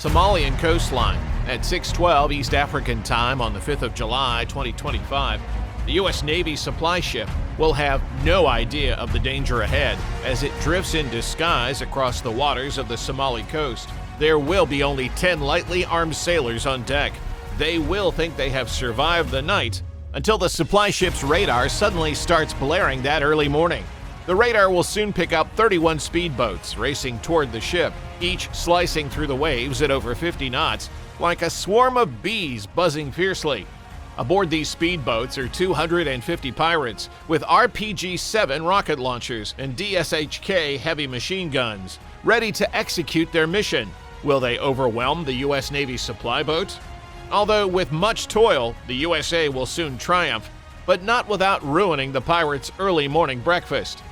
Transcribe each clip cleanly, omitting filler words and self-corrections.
Somalian coastline. At 6:12 East African time on the 5th of July, 2025, the U.S. Navy supply ship will have no idea of the danger ahead as it drifts in disguise across the waters of the Somali coast. There will be only 10 lightly armed sailors on deck. They will think they have survived the night until the supply ship's radar suddenly starts blaring that early morning. The radar will soon pick up 31 speedboats racing toward the ship, each slicing through the waves at over 50 knots, like a swarm of bees buzzing fiercely. Aboard these speedboats are 250 pirates with RPG-7 rocket launchers and DSHK heavy machine guns, ready to execute their mission. Will they overwhelm the U.S. Navy supply boats? Although with much toil, the USA will soon triumph, but not without ruining the pirates' early morning breakfast.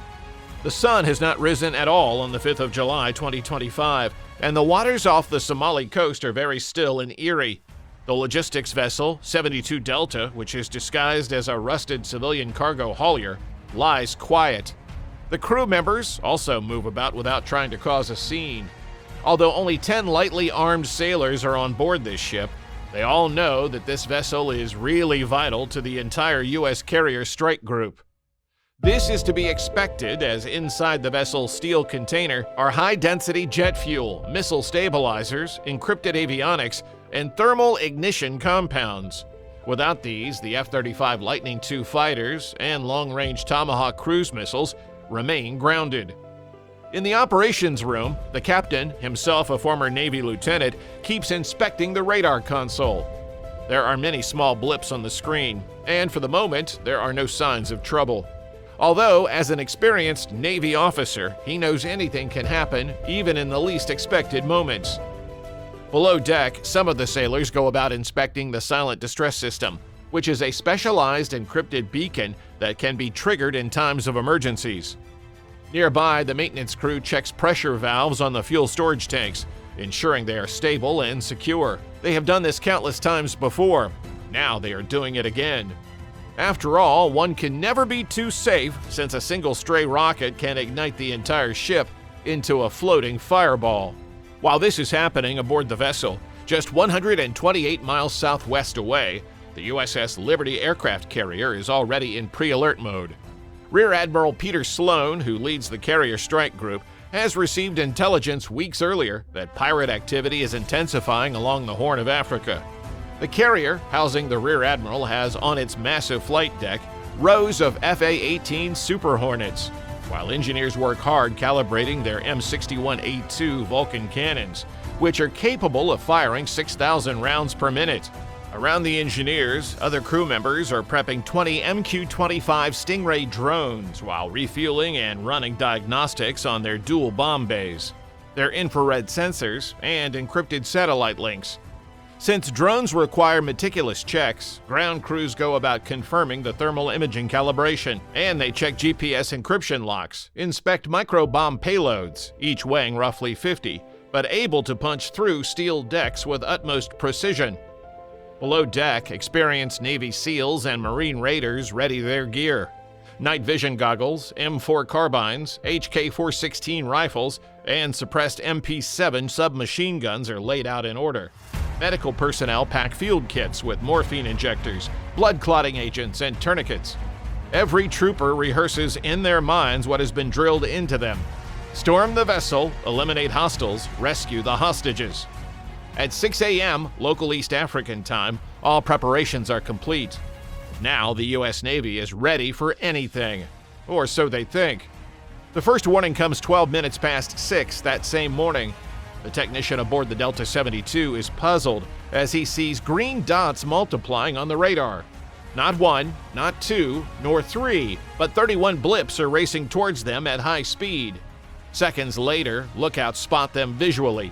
The sun has not risen at all on the 5th of July, 2025, and the waters off the Somali coast are very still and eerie. The logistics vessel, 72 Delta, which is disguised as a rusted civilian cargo haulier, lies quiet. The crew members also move about without trying to cause a scene. Although only 10 lightly armed sailors are on board this ship, they all know that this vessel is really vital to the entire U.S. carrier strike group. This is to be expected as inside the vessel's steel container are high-density jet fuel, missile stabilizers, encrypted avionics, and thermal ignition compounds. Without these, the F-35 Lightning II fighters and long-range Tomahawk cruise missiles remain grounded. In the operations room, the captain, himself a former Navy lieutenant, keeps inspecting the radar console. There are many small blips on the screen, and for the moment, there are no signs of trouble. Although, as an experienced Navy officer, he knows anything can happen, even in the least expected moments. Below deck, some of the sailors go about inspecting the silent distress system, which is a specialized encrypted beacon that can be triggered in times of emergencies. Nearby, the maintenance crew checks pressure valves on the fuel storage tanks, ensuring they are stable and secure. They have done this countless times before. Now they are doing it again. After all, one can never be too safe since a single stray rocket can ignite the entire ship into a floating fireball. While this is happening aboard the vessel, just 128 miles southwest away, the USS Liberty aircraft carrier is already in pre-alert mode. Rear Admiral Peter Sloan, who leads the carrier strike group, has received intelligence weeks earlier that pirate activity is intensifying along the Horn of Africa. The carrier, housing the Rear Admiral, has on its massive flight deck rows of FA-18 Super Hornets, while engineers work hard calibrating their M61A2 Vulcan cannons, which are capable of firing 6,000 rounds per minute. Around the engineers, other crew members are prepping 20 MQ-25 Stingray drones while refueling and running diagnostics on their dual bomb bays, their infrared sensors, and encrypted satellite links. Since drones require meticulous checks, ground crews go about confirming the thermal imaging calibration, and they check GPS encryption locks, inspect micro-bomb payloads, each weighing roughly 50, but able to punch through steel decks with utmost precision. Below deck, experienced Navy SEALs and Marine Raiders ready their gear. Night vision goggles, M4 carbines, HK-416 rifles, and suppressed MP7 submachine guns are laid out in order. Medical personnel pack field kits with morphine injectors, blood clotting agents, and tourniquets. Every trooper rehearses in their minds what has been drilled into them. Storm the vessel, eliminate hostiles, rescue the hostages. At 6 a.m. local East African time, all preparations are complete. Now the U.S. Navy is ready for anything, or so they think. The first warning comes 12 minutes past 6 that same morning. The technician aboard the Delta 72 is puzzled as he sees green dots multiplying on the radar. Not one, not two, nor three, but 31 blips are racing towards them at high speed. Seconds later, lookouts spot them visually.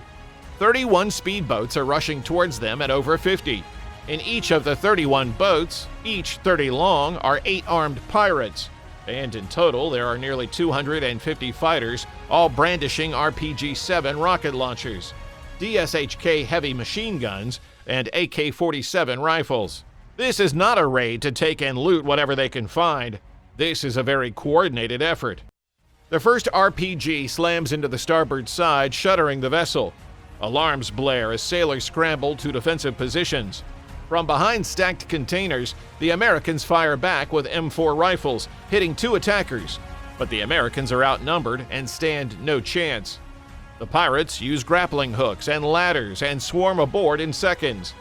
31 speedboats are rushing towards them at over 50. In each of the 31 boats, each 30 long, are 8 armed pirates. And in total, there are nearly 250 fighters, all brandishing RPG-7 rocket launchers, DSHK heavy machine guns, and AK-47 rifles. This is not a raid to take and loot whatever they can find. This is a very coordinated effort. The first RPG slams into the starboard side, shuttering the vessel. Alarms blare as sailors scramble to defensive positions. From behind stacked containers, the Americans fire back with M4 rifles, hitting 2 attackers. But the Americans are outnumbered and stand no chance. The pirates use grappling hooks and ladders and swarm aboard in seconds.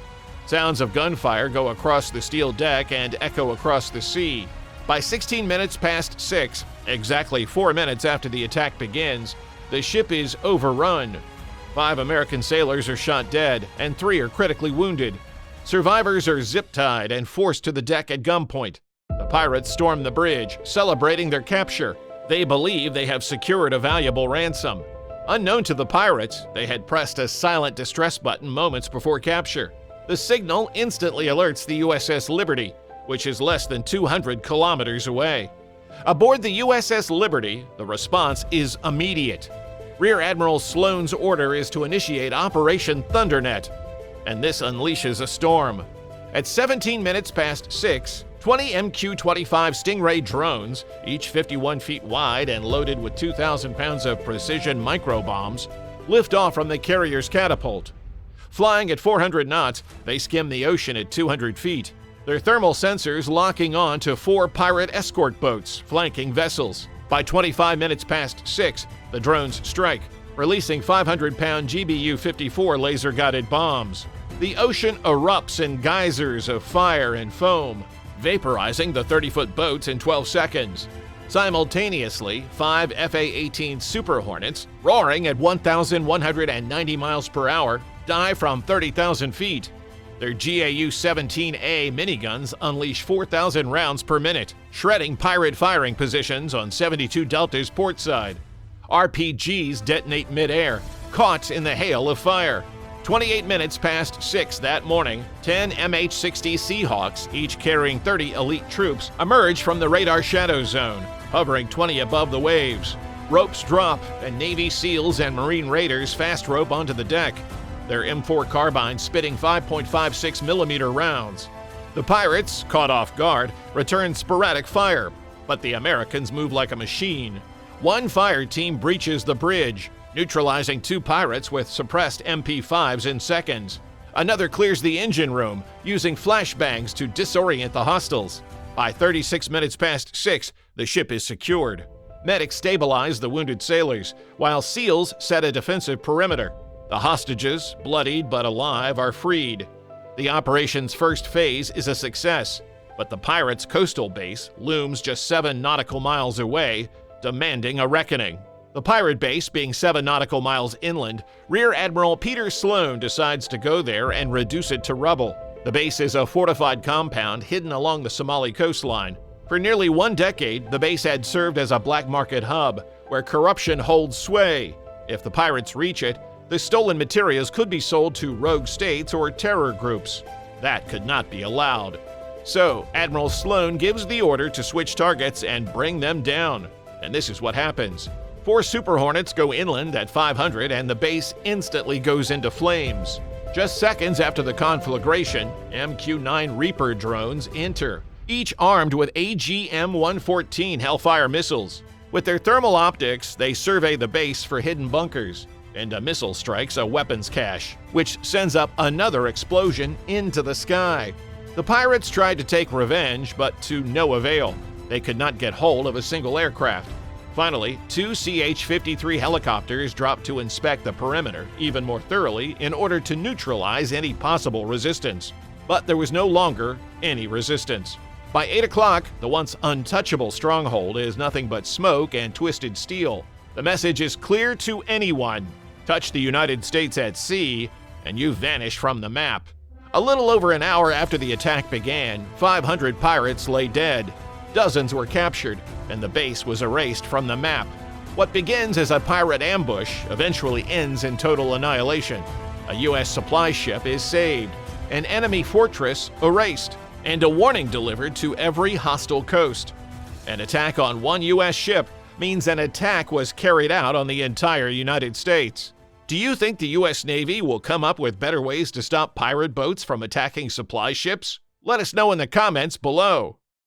Sounds of gunfire go across the steel deck and echo across the sea. By 16 minutes past 6, exactly 4 minutes after the attack begins, the ship is overrun. 5 American sailors are shot dead and 3 are critically wounded. Survivors are zip-tied and forced to the deck at gunpoint. The pirates storm the bridge, celebrating their capture. They believe they have secured a valuable ransom. Unknown to the pirates, they had pressed a silent distress button moments before capture. The signal instantly alerts the USS Liberty, which is less than 200 kilometers away. Aboard the USS Liberty, the response is immediate. Rear Admiral Sloan's order is to initiate Operation Thundernet, and this unleashes a storm. At 17 minutes past 6, 20 MQ-25 Stingray drones, each 51 feet wide and loaded with 2,000 pounds of precision microbombs, lift off from the carrier's catapult. Flying at 400 knots, they skim the ocean at 200 feet, their thermal sensors locking on to 4 pirate escort boats flanking vessels. By 25 minutes past 6, the drones strike, releasing 500-pound GBU-54 laser-guided bombs. The ocean erupts in geysers of fire and foam, vaporizing the 30-foot boats in 12 seconds. Simultaneously, 5 FA-18 Super Hornets, roaring at 1,190 miles per hour, dive from 30,000 feet. Their GAU-17A miniguns unleash 4,000 rounds per minute, shredding pirate firing positions on 72 Delta's port side. RPGs detonate mid-air, caught in the hail of fire. 28 minutes past 6 that morning, 10 MH-60 Seahawks, each carrying 30 elite troops, emerge from the radar shadow zone, hovering 20 above the waves. Ropes drop, and Navy SEALs and Marine Raiders fast rope onto the deck, their M4 carbines spitting 5.56 millimeter rounds. The pirates, caught off guard, return sporadic fire, but the Americans move like a machine. One fire team breaches the bridge, neutralizing 2 pirates with suppressed MP5s in seconds. Another clears the engine room, using flashbangs to disorient the hostiles. By 36 minutes past 6, the ship is secured. Medics stabilize the wounded sailors, while SEALs set a defensive perimeter. The hostages, bloodied but alive, are freed. The operation's first phase is a success, but the pirates' coastal base looms just 7 nautical miles away, demanding a reckoning. The pirate base being 7 nautical miles inland, Rear Admiral Peter Sloan decides to go there and reduce it to rubble. The base is a fortified compound hidden along the Somali coastline. For nearly 1 decade, the base had served as a black market hub, where corruption holds sway. If the pirates reach it, the stolen materials could be sold to rogue states or terror groups. That could not be allowed. So, Admiral Sloan gives the order to switch targets and bring them down. And this is what happens. 4 Super Hornets go inland at 500 and the base instantly goes into flames. Just seconds after the conflagration, MQ-9 Reaper drones enter, each armed with AGM-114 Hellfire missiles. With their thermal optics, they survey the base for hidden bunkers, and a missile strikes a weapons cache, which sends up another explosion into the sky. The pirates tried to take revenge, but to no avail. They could not get hold of a single aircraft. Finally, 2 CH-53 helicopters dropped to inspect the perimeter even more thoroughly in order to neutralize any possible resistance. But there was no longer any resistance. By 8 o'clock, the once untouchable stronghold is nothing but smoke and twisted steel. The message is clear to anyone. Touch the United States at sea, and you vanish from the map. A little over an hour after the attack began, 500 pirates lay dead. Dozens were captured, and the base was erased from the map. What begins as a pirate ambush eventually ends in total annihilation. A U.S. supply ship is saved, an enemy fortress erased, and a warning delivered to every hostile coast. An attack on one U.S. ship means an attack was carried out on the entire United States. Do you think the U.S. Navy will come up with better ways to stop pirate boats from attacking supply ships? Let us know in the comments below.